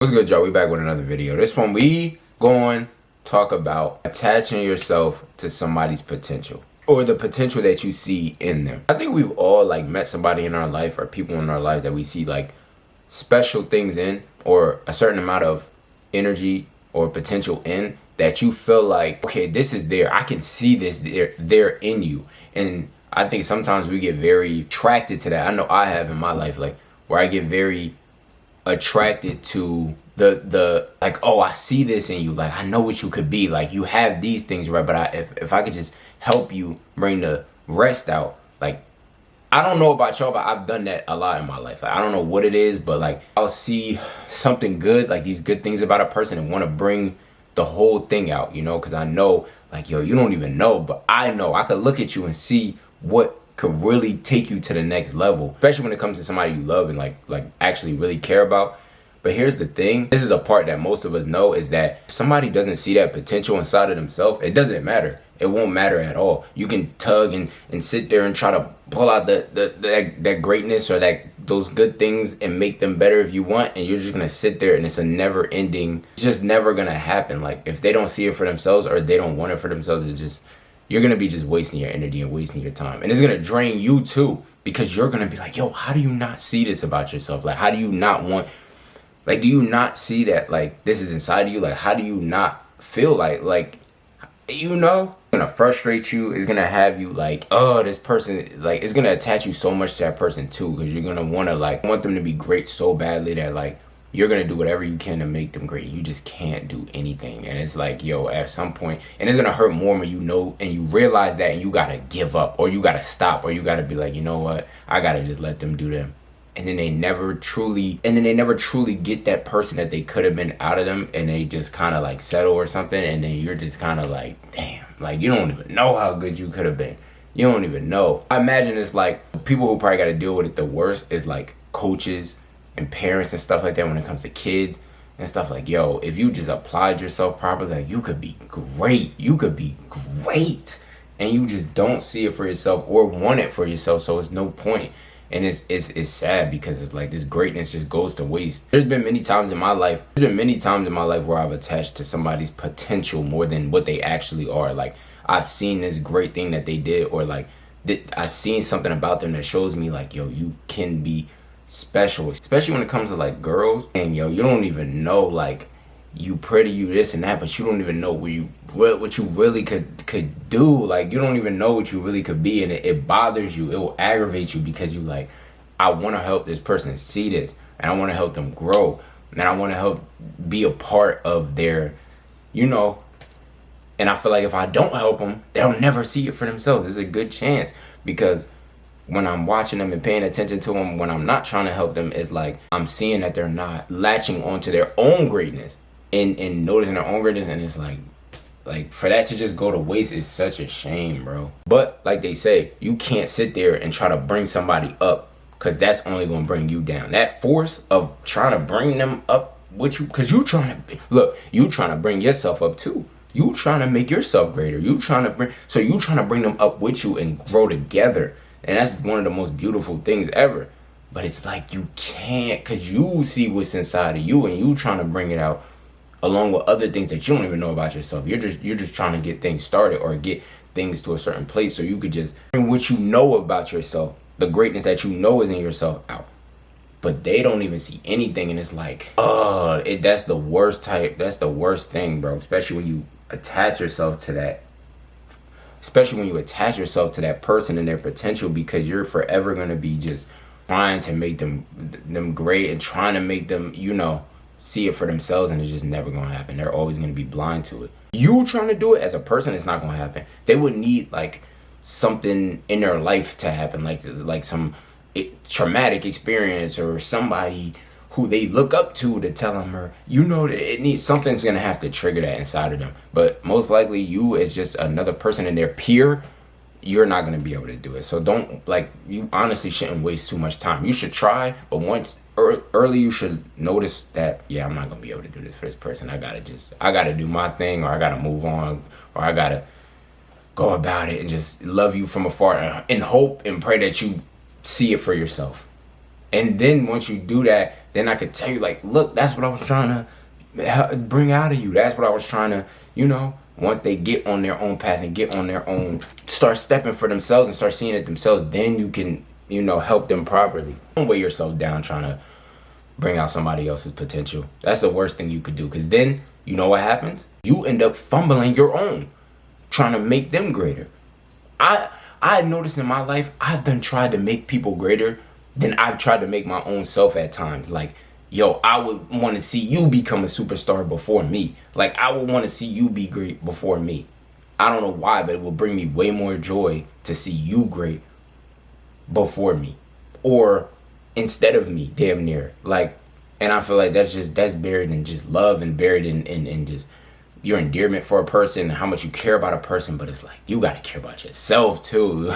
What's good, y'all? We back with another video. This one we going to talk about attaching yourself to somebody's potential or the potential that you see in them. I think we've all met somebody in our life or people in our life that we see special things in, or a certain amount of energy or potential in, that you feel like, okay, this is there. I can see this there in you. And I think sometimes we get very attracted to that. I know I have in my life, where I get very attracted to the oh, I see this in you, I know what you could be, you have these things, right? But if I could just help you bring the rest out, I don't know about y'all, but I've done that a lot in my life. I don't know what it is, but I'll see something good, these good things about a person, and want to bring the whole thing out, because I know, yo, you don't even know, but I know I could look at you and see what could really take you to the next level, especially when it comes to somebody you love and actually really care about. But here's the thing, this is a part that most of us know, is that if somebody doesn't see that potential inside of themselves, it doesn't matter. It won't matter at all. You can tug and sit there and try to pull out that greatness or those good things and make them better if you want, and you're just gonna sit there and it's a never ending, it's just never gonna happen. If they don't see it for themselves or they don't want it for themselves, it's just, you're gonna be just wasting your energy and wasting your time, and it's gonna drain you too, because you're gonna be like, yo, how do you not see this about yourself? How do you not want, do you not see that this is inside of you? How do you not feel it's gonna frustrate you. It's gonna have you oh, this person, it's gonna attach you so much to that person too, because you're gonna want them to be great so badly that you're gonna do whatever you can to make them great. You just can't do anything, and it's yo, at some point, and it's gonna hurt more when you know and you realize that, and you gotta give up, or you gotta stop, or you gotta be you know what, I gotta just let them do them. And then they never truly get that person that they could have been out of them, and they just kind of settle or something, and then you're just kind of damn, you don't even know how good you could have been. You don't even know. I imagine it's people who probably got to deal with it the worst is coaches and parents and stuff like that when it comes to kids and stuff. Yo, if you just applied yourself properly, you could be great. You could be great, and you just don't see it for yourself or want it for yourself, so it's no point. And it's sad, because it's this greatness just goes to waste. There's been many times in my life where I've attached to somebody's potential more than what they actually are. I've seen this great thing that they did, or I've seen something about them that shows me yo, you can be special, especially when it comes to girls. And yo, you don't even know you pretty, you this and that, but you don't even know what you really could do. You don't even know what you really could be, and it bothers you. It will aggravate you, because you I want to help this person see this, and I want to help them grow, and I want to help be a part of their, and I feel if I don't help them, they'll never see it for themselves. There's a good chance, because when I'm watching them and paying attention to them, when I'm not trying to help them, it's I'm seeing that they're not latching onto their own greatness and noticing their own greatness, and it's for that to just go to waste is such a shame, bro. But they say, you can't sit there and try to bring somebody up, because that's only gonna bring you down. That force of trying to bring them up with you, because you trying to bring yourself up too. You trying to make yourself greater. You trying to bring them up with you and grow together. And that's one of the most beautiful things ever. But it's you can't, because you see what's inside of you, and you trying to bring it out along with other things that you don't even know about yourself. You're just trying to get things started, or get things to a certain place, so you could just bring what you know about yourself, the greatness that you know is in yourself, out. But they don't even see anything, and it's that's the worst type. That's the worst thing, bro. Especially when you attach yourself to that. Especially when you attach yourself to that person and their potential, because you're forever gonna be just trying to make them great, and trying to make them, see it for themselves, and it's just never gonna happen. They're always gonna be blind to it. You trying to do it as a person, it's not gonna happen. They would need something in their life to happen, some traumatic experience, or somebody who they look up to tell them, or that it needs, something's gonna have to trigger that inside of them. But most likely, you as just another person in their peer, you're not going to be able to do it. So don't, you honestly shouldn't waste too much time. You should try, but once early, you should notice that, yeah, I'm not going to be able to do this for this person. I got to do my thing, or I got to move on, or I got to go about it and just love you from afar, and hope and pray that you see it for yourself. And then once you do that, then I could tell you, like, look, that's what I was trying to bring out of you. That's what I was trying to, once they get on their own path and get on their own, start stepping for themselves and start seeing it themselves, then you can, help them properly. Don't weigh yourself down trying to bring out somebody else's potential. That's the worst thing you could do, because then, you know what happens? You end up fumbling your own, trying to make them greater. I noticed in my life, I've done tried to make people greater than I've tried to make my own self at times. Like, yo, I would want to see you become a superstar before me. Like, I would want to see you be great before me. I don't know why, but it will bring me way more joy to see you great before me, or instead of me, damn near. Like, and I feel like that's buried in just love, and buried in just your endearment for a person and how much you care about a person. But it's like, you got to care about yourself too.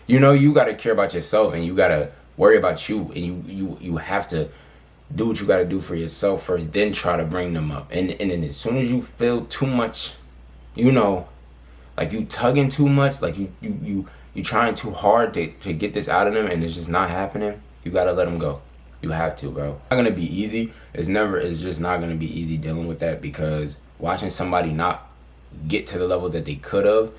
You got to care about yourself, and you got to worry about you, and you have to do what you got to do for yourself first, then try to bring them up. And then as soon as you feel too much, like you tugging too much, like you trying too hard to get this out of them, and it's just not happening, you got to let them go. You have to, bro. It's not going to be easy. It's just not going to be easy dealing with that, because watching somebody not get to the level that they could have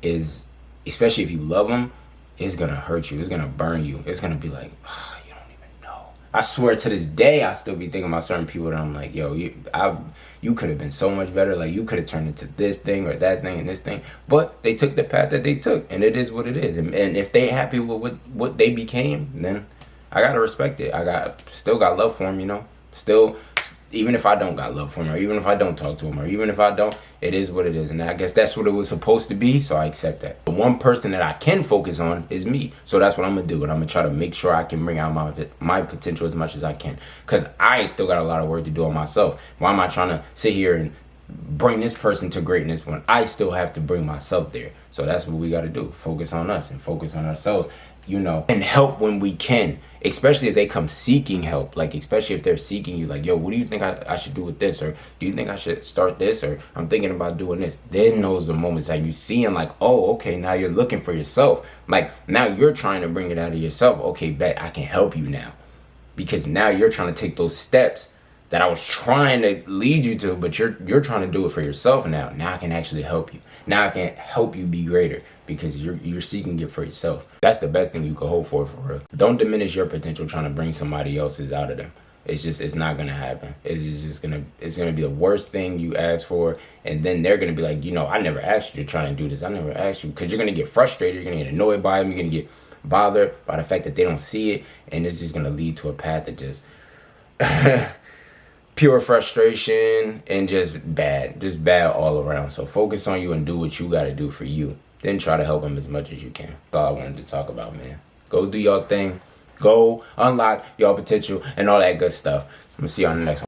is, especially if you love them, it's going to hurt you. It's going to burn you. It's going to be like, oh, you don't even know. I swear to this day, I still be thinking about certain people that I'm like, yo, you could have been so much better. Like, you could have turned into this thing or that thing and this thing. But they took the path that they took, and it is what it is. And if they happy with what they became, then I got to respect it. Still got love for them, Still, even if I don't got love for him, or even if I don't talk to him, or even if I don't, it is what it is. And I guess that's what it was supposed to be, so I accept that. The one person that I can focus on is me. So that's what I'm going to do. And I'm going to try to make sure I can bring out my potential as much as I can. Because I still got a lot of work to do on myself. Why am I trying to sit here and bring this person to greatness when I still have to bring myself there? So that's what we got to do. Focus on us and focus on ourselves, and help when we can. Especially if they come seeking help, like especially if they're seeking you, like, yo, what do you think I should do with this? Or do you think I should start this? Or I'm thinking about doing this. Then those are the moments that you see and like, oh, okay, now you're looking for yourself. Like, now you're trying to bring it out of yourself. Okay, bet I can help you now. Because now you're trying to take those steps that I was trying to lead you to, but you're trying to do it for yourself now. Now I can actually help you. Now I can help you be greater, because you're seeking it for yourself. That's the best thing you could hope for real. Don't diminish your potential trying to bring somebody else's out of them. It's not gonna happen. It's gonna be the worst thing you ask for, and then they're gonna be like, I never asked you to try and do this. I never asked you, because you're gonna get frustrated. You're gonna get annoyed by them. You're gonna get bothered by the fact that they don't see it, and it's just gonna lead to a path that just pure frustration and just bad all around. So focus on you and do what you got to do for you. Then try to help them as much as you can. That's all I wanted to talk about, man. Go do your thing. Go unlock your potential and all that good stuff. I'm going to see you on the next one.